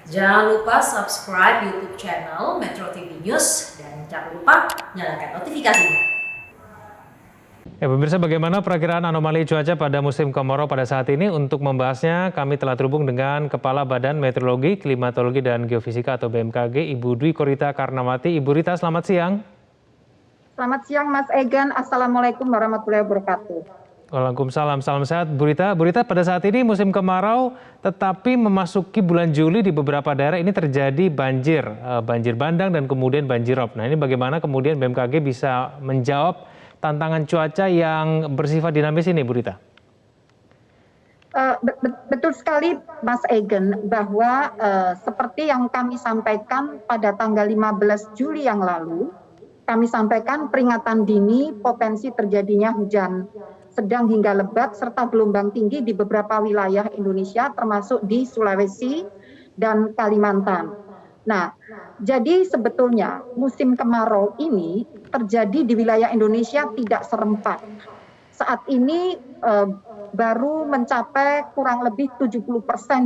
Jangan lupa subscribe YouTube channel Metro TV News dan jangan lupa nyalakan notifikasinya. Ya, pemirsa, bagaimana perakiraan anomali cuaca pada musim kemarau pada saat ini? Untuk membahasnya, kami telah terhubung dengan Kepala Badan Meteorologi, Klimatologi, dan Geofisika atau BMKG, Ibu Dwi Korita Karnawati. Ibu Rita, selamat siang. Selamat siang, Mas Egan. Assalamualaikum warahmatullahi wabarakatuh. Waalaikumsalam, salam sehat Bu Rita. Bu Rita, pada saat ini musim kemarau, tetapi memasuki bulan Juli di beberapa daerah ini terjadi banjir, banjir bandang dan kemudian banjirop. Nah, ini bagaimana kemudian BMKG bisa menjawab tantangan cuaca yang bersifat dinamis ini, Bu Rita? Betul sekali, Mas Egan, bahwa seperti yang kami sampaikan pada tanggal 15 Juli yang lalu, kami sampaikan peringatan dini potensi terjadinya hujan sedang hingga lebat serta gelombang tinggi di beberapa wilayah Indonesia termasuk di Sulawesi dan Kalimantan. Nah, jadi sebetulnya musim kemarau ini terjadi di wilayah Indonesia tidak serempak. Saat ini baru mencapai kurang lebih 70%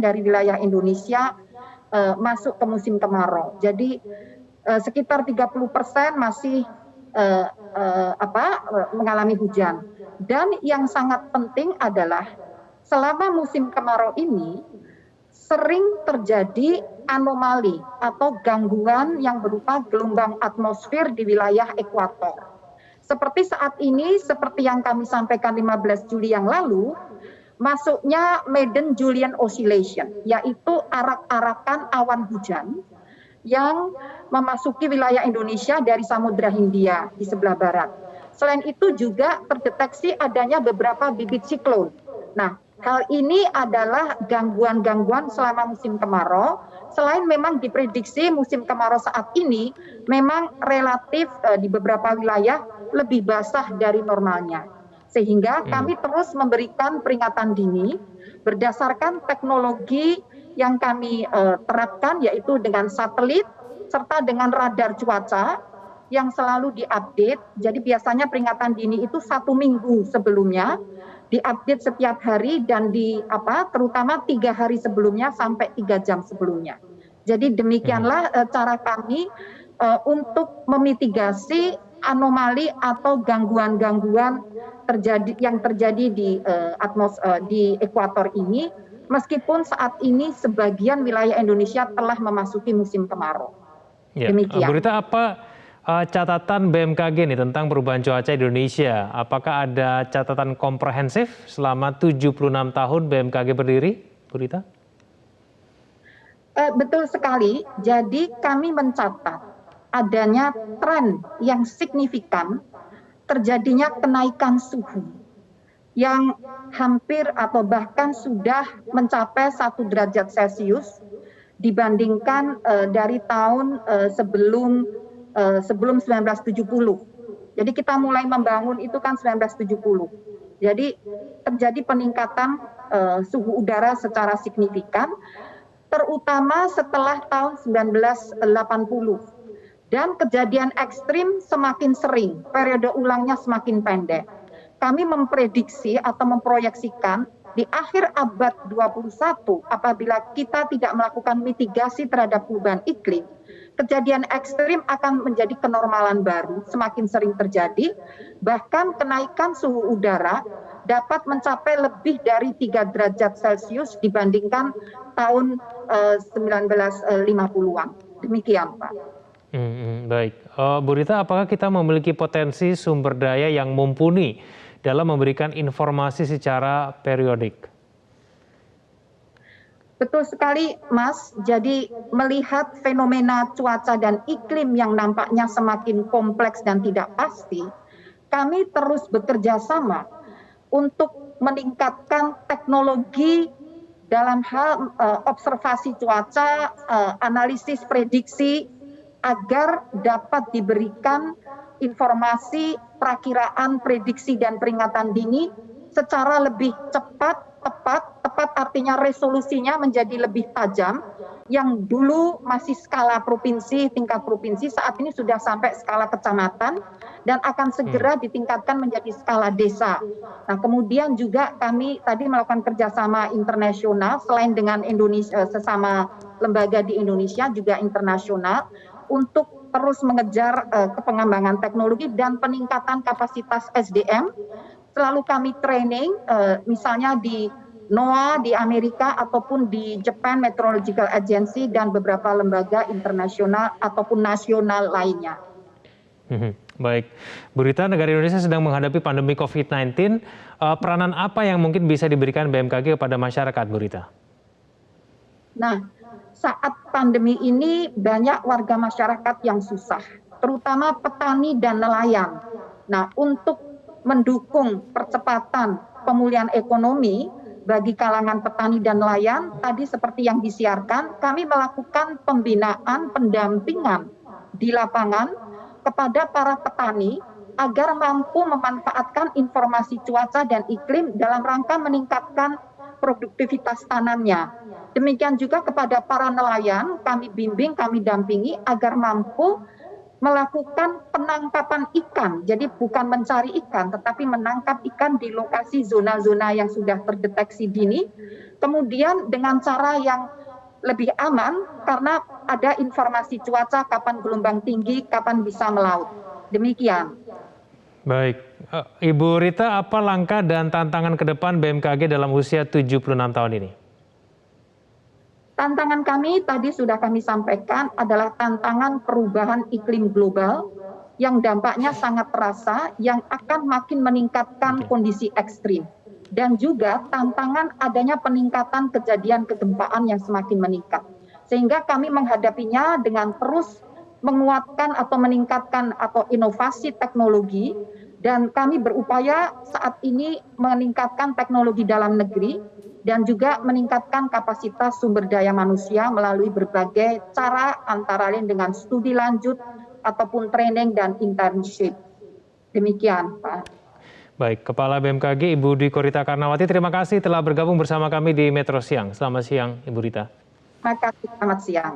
dari wilayah Indonesia masuk ke musim kemarau. Jadi sekitar 30% masih mengalami hujan. Dan yang sangat penting adalah selama musim kemarau ini sering terjadi anomali atau gangguan yang berupa gelombang atmosfer di wilayah ekuator. Seperti saat ini, seperti yang kami sampaikan 15 Juli yang lalu, masuknya Madden-Julian Oscillation, yaitu arak-arakan awan hujan yang memasuki wilayah Indonesia dari Samudra Hindia di sebelah barat. Selain itu juga terdeteksi adanya beberapa bibit siklon. Nah, hal ini adalah gangguan-gangguan selama musim kemarau. Selain memang diprediksi musim kemarau saat ini memang relatif di beberapa wilayah lebih basah dari normalnya. Sehingga kami terus memberikan peringatan dini berdasarkan teknologi yang kami terapkan, yaitu dengan satelit serta dengan radar cuaca yang selalu diupdate. Jadi biasanya peringatan dini itu 1 minggu sebelumnya diupdate setiap hari dan terutama 3 hari sebelumnya sampai 3 jam sebelumnya. Jadi demikianlah cara kami untuk memitigasi anomali atau gangguan-gangguan yang terjadi di ekuator ini, meskipun saat ini sebagian wilayah Indonesia telah memasuki musim kemarau. Ya. Demikian. Bu Rita, apa catatan BMKG nih tentang perubahan cuaca Indonesia? Apakah ada catatan komprehensif selama 76 tahun BMKG berdiri, Bu Rita? Betul sekali. Jadi kami mencatat adanya tren yang signifikan terjadinya kenaikan suhu yang hampir atau bahkan sudah mencapai 1 derajat Celcius dibandingkan dari tahun sebelum 1970. Jadi kita mulai membangun itu kan 1970. Jadi terjadi peningkatan suhu udara secara signifikan, terutama setelah tahun 1980. Dan kejadian ekstrim semakin sering, periode ulangnya semakin pendek. Kami memprediksi atau memproyeksikan di akhir abad 21 apabila kita tidak melakukan mitigasi terhadap perubahan iklim, kejadian ekstrim akan menjadi kenormalan baru, semakin sering terjadi, bahkan kenaikan suhu udara dapat mencapai lebih dari 3 derajat Celcius dibandingkan tahun 1950-an. Demikian, Pak. Baik, Bu Rita, apakah kita memiliki potensi sumber daya yang mumpuni dalam memberikan informasi secara periodik? Betul sekali, Mas. Jadi melihat fenomena cuaca dan iklim yang nampaknya semakin kompleks dan tidak pasti, kami terus bekerja sama untuk meningkatkan teknologi dalam hal observasi cuaca, analisis prediksi, agar dapat diberikan informasi, perakiraan, prediksi, dan peringatan dini secara lebih cepat, tepat artinya resolusinya menjadi lebih tajam, yang dulu masih skala provinsi, tingkat provinsi, saat ini sudah sampai skala kecamatan, dan akan segera ditingkatkan menjadi skala desa. Nah, kemudian juga kami tadi melakukan kerjasama internasional selain dengan Indonesia, sesama lembaga di Indonesia juga internasional untuk terus mengejar pengembangan teknologi dan peningkatan kapasitas SDM. Selalu kami training, misalnya di NOAA di Amerika ataupun di Japan Meteorological Agency dan beberapa lembaga internasional ataupun nasional lainnya. Baik, Bu Rita, negara Indonesia sedang menghadapi pandemi COVID-19. Peranan apa yang mungkin bisa diberikan BMKG kepada masyarakat, Bu Rita? Nah, saat pandemi ini banyak warga masyarakat yang susah, terutama petani dan nelayan. Nah, untuk mendukung percepatan pemulihan ekonomi bagi kalangan petani dan nelayan, tadi seperti yang disiarkan, kami melakukan pembinaan pendampingan di lapangan kepada para petani agar mampu memanfaatkan informasi cuaca dan iklim dalam rangka meningkatkan produktivitas tanamnya. Demikian juga kepada para nelayan, kami bimbing, kami dampingi agar mampu melakukan penangkapan ikan. Jadi bukan mencari ikan, tetapi menangkap ikan di lokasi zona-zona yang sudah terdeteksi dini. Kemudian dengan cara yang lebih aman karena ada informasi cuaca, kapan gelombang tinggi, kapan bisa melaut. Demikian. Baik, Ibu Rita, apa langkah dan tantangan ke depan BMKG dalam usia 76 tahun ini? Tantangan kami tadi sudah kami sampaikan adalah tantangan perubahan iklim global yang dampaknya sangat terasa, yang akan makin meningkatkan kondisi ekstrim. Dan juga tantangan adanya peningkatan kejadian kegempaan yang semakin meningkat. Sehingga kami menghadapinya dengan terus menguatkan atau meningkatkan atau inovasi teknologi, dan kami berupaya saat ini meningkatkan teknologi dalam negeri dan juga meningkatkan kapasitas sumber daya manusia melalui berbagai cara, antara lain dengan studi lanjut ataupun training dan internship. Demikian, Pak. Baik, Kepala BMKG Ibu Dwi Korita Karnawati, terima kasih telah bergabung bersama kami di Metro Siang. Selamat siang, Ibu Rita. Terima kasih, selamat siang.